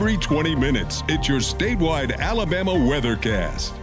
every 20 minutes. It's your statewide Alabama Weathercast.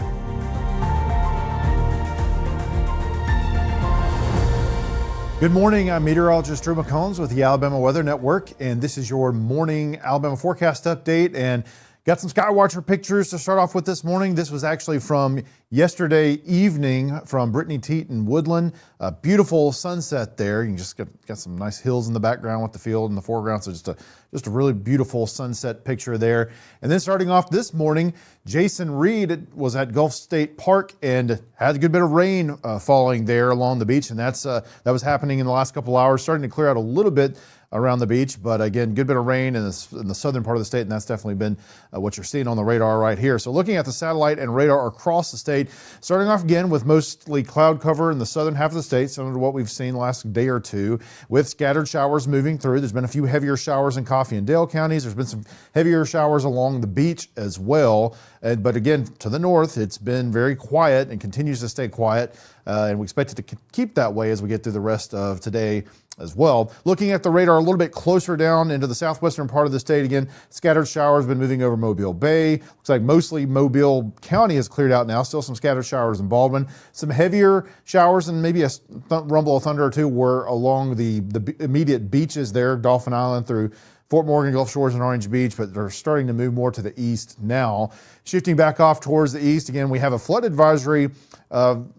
Good morning, I'm meteorologist Drew McCombs with the Alabama Weather Network, and this is your morning Alabama forecast update. And got some Skywatcher pictures to start off with this morning. This was actually from yesterday evening from Brittany Teat in Woodland. A beautiful sunset there. You can just got some nice hills in the background with the field in the foreground. So just a really beautiful sunset picture there. And then starting off this morning, Jason Reed was at Gulf State Park and had a good bit of rain falling there along the beach. And that was happening in the last couple hours, starting to clear out a little bit around the beach, but again, good bit of rain in the southern part of the state, and that's definitely been what you're seeing on the radar right here. So looking at the satellite and radar across the state, starting off again with mostly cloud cover in the southern half of the state, similar to what we've seen the last day or two, with scattered showers moving through. There's been a few heavier showers in Coffee and Dale counties. There's been some heavier showers along the beach as well. But again, to the north, it's been very quiet and continues to stay quiet. And we expect it to keep that way as we get through the rest of today as well. Looking at the radar a little bit closer down into the southwestern part of the state, again, scattered showers been moving over Mobile Bay. Looks like mostly Mobile County has cleared out now. Still some scattered showers in Baldwin. Some heavier showers and maybe a rumble of thunder or two were along the immediate beaches there, Dauphin Island through Fort Morgan, Gulf Shores, and Orange Beach, but they're starting to move more to the east now. Shifting back off towards the east, again, we have a flood advisory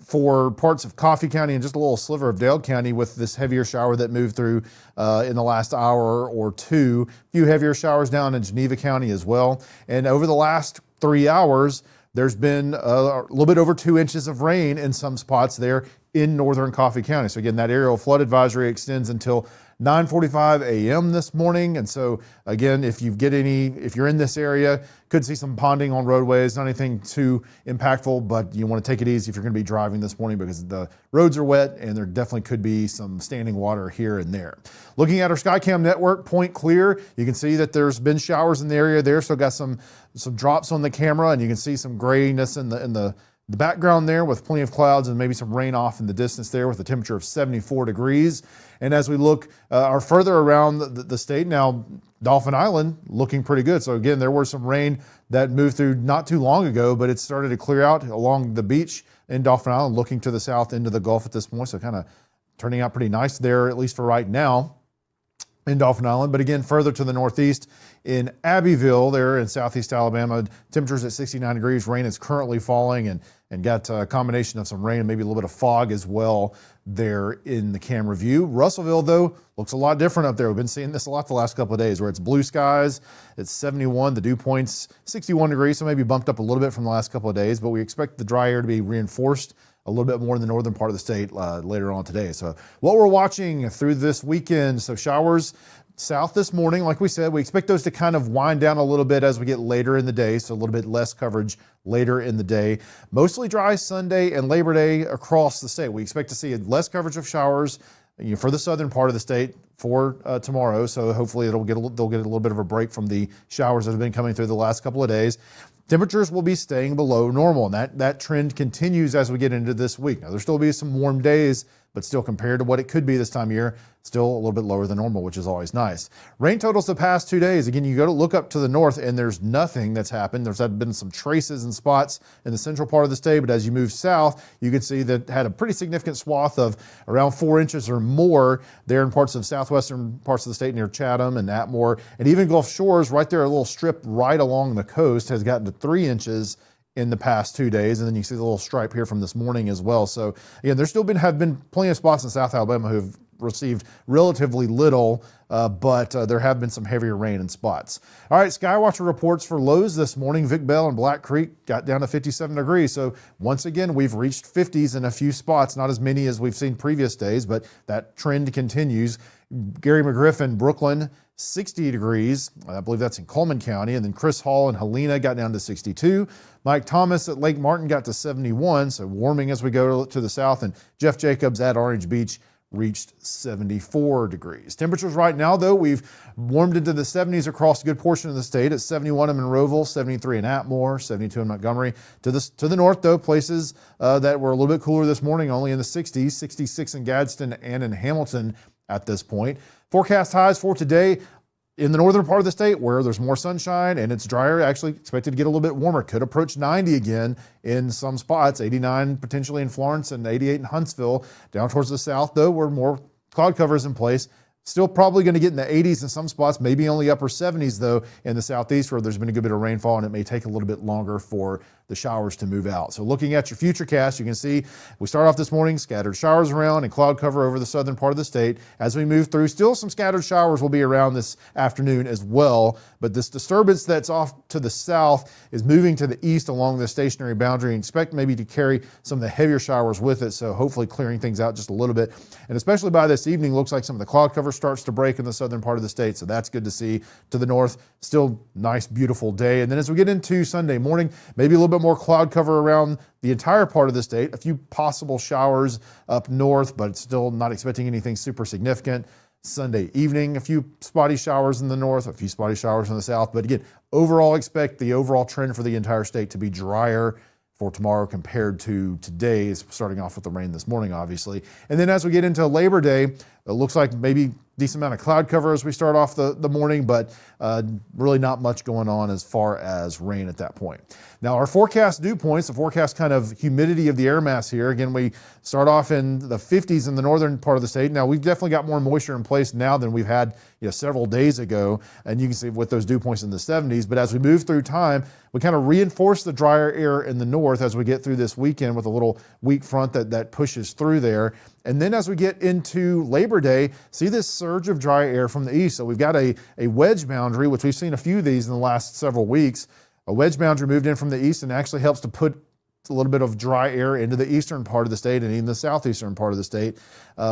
for parts of Coffee County and just a little sliver of Dale County with this heavier shower that moved through in the last hour or two. A few heavier showers down in Geneva County as well. And over the last 3 hours, there's been a little bit over 2 inches of rain in some spots there in northern Coffee County. So again, that aerial flood advisory extends until 9:45 a.m. this morning. And so again, if you're in this area, could see some ponding on roadways, not anything too impactful, but you want to take it easy if you're going to be driving this morning because the roads are wet and there definitely could be some standing water here and there. Looking at our Skycam network, point clear, you can see that there's been showers in the area there. So got some drops on the camera and you can see some grayness in the background there with plenty of clouds and maybe some rain off in the distance there with a temperature of 74 degrees. And as we look further around the state now, Dauphin Island looking pretty good. So again, there was some rain that moved through not too long ago, but it started to clear out along the beach in Dauphin Island, looking to the south into the Gulf at this point. So kind of turning out pretty nice there, at least for right now in Dauphin Island. But again, further to the northeast in Abbeville there in southeast Alabama, temperatures at 69 degrees. Rain is currently falling and got a combination of some rain and maybe a little bit of fog as well there in the camera view. Russellville, though, looks a lot different up there. We've been seeing this a lot the last couple of days where it's blue skies. It's 71. The dew point's 61 degrees, so maybe bumped up a little bit from the last couple of days, but we expect the dry air to be reinforced a little bit more in the northern part of the state later on today. So what we're watching through this weekend, so showers south this morning, like we said, we expect those to kind of wind down a little bit as we get later in the day, so a little bit less coverage later in the day. Mostly dry Sunday and Labor Day across the state. We expect to see less coverage of showers for the southern part of the state for tomorrow, so hopefully they'll get a little bit of a break from the showers that have been coming through the last couple of days. Temperatures will be staying below normal, and that trend continues as we get into this week. Now, there'll still be some warm days, but still compared to what it could be this time of year, still a little bit lower than normal, which is always nice. Rain totals the past 2 days. Again, you go to look up to the north and there's nothing that's happened. There's been some traces and spots in the central part of the state, but as you move south, you can see that had a pretty significant swath of around 4 inches or more there in parts of southwestern parts of the state near Chatham and Atmore, and even Gulf Shores right there, a little strip right along the coast has gotten to 3 inches in the past 2 days, and then you see the little stripe here from this morning as well. So again, there still have been plenty of spots in South Alabama who've received relatively little, but there have been some heavier rain in spots. All right, Skywatcher reports for lows this morning. Vic Bell and Black Creek got down to 57 degrees. So once again, we've reached 50s in a few spots, not as many as we've seen previous days, but that trend continues. Gary McGriff in Brooklyn, 60 degrees. I believe that's in Coleman County. And then Chris Hall and Helena got down to 62. Mike Thomas at Lake Martin got to 71, so warming as we go to the south. And Jeff Jacobs at Orange Beach reached 74 degrees. Temperatures right now, though, we've warmed into the 70s across a good portion of the state. It's 71 in Monroeville, 73 in Atmore, 72 in Montgomery. To the north, though, places that were a little bit cooler this morning, only in the 60s, 66 in Gadsden and in Hamilton at this point. Forecast highs for today, in the northern part of the state where there's more sunshine and it's drier, actually expected to get a little bit warmer. Could approach 90 again in some spots, 89 potentially in Florence and 88 in Huntsville. Down towards the south, though, where more cloud cover is in place. Still probably going to get in the 80s in some spots, maybe only upper 70s, though, in the southeast where there's been a good bit of rainfall, and it may take a little bit longer for the showers to move out. So looking at your Futurecast, you can see we start off this morning, scattered showers around and cloud cover over the southern part of the state. As we move through, still some scattered showers will be around this afternoon as well, but this disturbance that's off to the south is moving to the east along the stationary boundary, and expect maybe to carry some of the heavier showers with it, so hopefully clearing things out just a little bit. And especially by this evening, looks like some of the cloud cover starts to break in the southern part of the state, so that's good to see. To the north, still nice, beautiful day. And then as we get into Sunday morning, maybe a little bit more cloud cover around the entire part of the state. A few possible showers up north, but still not expecting anything super significant. Sunday evening, a few spotty showers in the north, a few spotty showers in the south. But again, overall, expect the overall trend for the entire state to be drier for tomorrow compared to today, starting off with the rain this morning, obviously. And then as we get into Labor Day, it looks like maybe decent amount of cloud cover as we start off the morning, but really not much going on as far as rain at that point. Now, our forecast dew points, the forecast kind of humidity of the air mass here. Again, we start off in the 50s in the northern part of the state. Now, we've definitely got more moisture in place now than we've had several days ago, and you can see with those dew points in the 70s. But as we move through time, we kind of reinforce the drier air in the north as we get through this weekend with a little weak front that pushes through there. And then as we get into Labor Day, see this surge of dry air from the east. So we've got a wedge boundary, which we've seen a few of these in the last several weeks. A wedge boundary moved in from the east and actually helps to put a little bit of dry air into the eastern part of the state and even the southeastern part of the state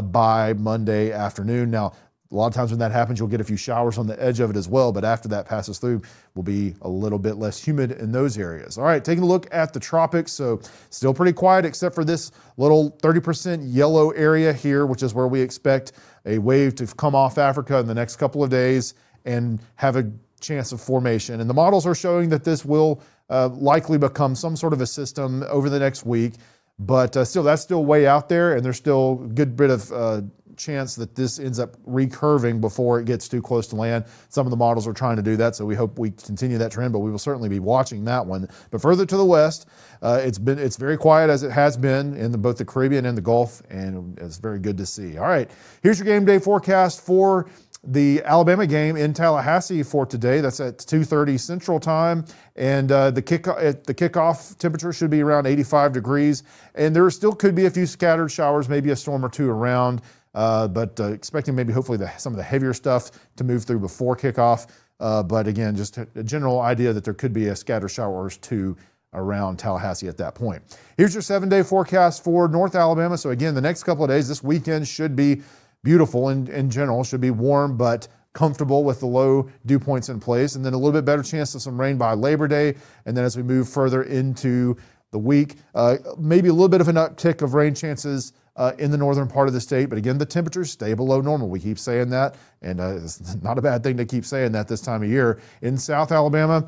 by Monday afternoon. Now, a lot of times when that happens, you'll get a few showers on the edge of it as well, but after that passes through, will be a little bit less humid in those areas. All right, taking a look at the tropics. So still pretty quiet except for this little 30% yellow area here, which is where we expect a wave to come off Africa in the next couple of days and have a chance of formation. And the models are showing that this will likely become some sort of a system over the next week, but still, that's still way out there, and there's still a good bit of chance that this ends up recurving before it gets too close to land. Some of the models are trying to do that, so we hope we continue that trend, but we will certainly be watching that one. But further to the west, it's very quiet as it has been in both the Caribbean and the Gulf, and it's very good to see. All right, here's your game day forecast for the Alabama game in Tallahassee for today. That's at 2:30 Central Time, and the kickoff temperature should be around 85 degrees, and there still could be a few scattered showers, maybe a storm or two around, but expecting maybe hopefully some of the heavier stuff to move through before kickoff. But again, just a general idea that there could be a scattered showers too around Tallahassee at that point. Here's your 7-day forecast for North Alabama. So again, the next couple of days, this weekend should be beautiful in general, should be warm but comfortable with the low dew points in place, and then a little bit better chance of some rain by Labor Day. And then as we move further into the week, maybe a little bit of an uptick of rain chances in the northern part of the state, but again, the temperatures stay below normal. We keep saying that, and it's not a bad thing to keep saying that this time of year. In South Alabama,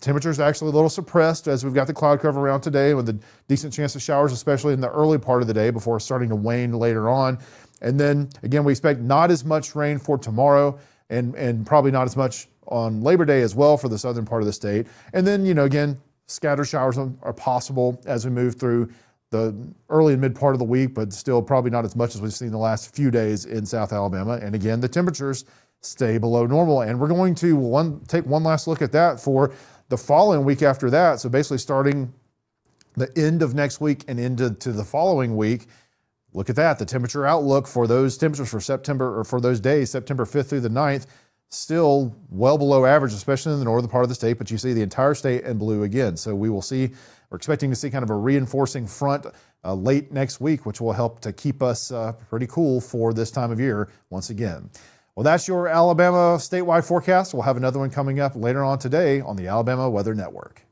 temperatures actually a little suppressed as we've got the cloud cover around today with a decent chance of showers, especially in the early part of the day before starting to wane later on. And then again, we expect not as much rain for tomorrow and probably not as much on Labor Day as well for the southern part of the state. And then, again, scattered showers are possible as we move through the early and mid part of the week, but still probably not as much as we've seen the last few days in South Alabama. And again, the temperatures stay below normal. And we're going to take one last look at that for the following week after that. So basically starting the end of next week and into the following week. Look at that. The temperature outlook for those temperatures for September, or for those days, September 5th through the 9th, still well below average, especially in the northern part of the state, but you see the entire state in blue again. So we're expecting to see kind of a reinforcing front late next week, which will help to keep us pretty cool for this time of year once again. Well, that's your Alabama statewide forecast. We'll have another one coming up later on today on the Alabama Weather Network.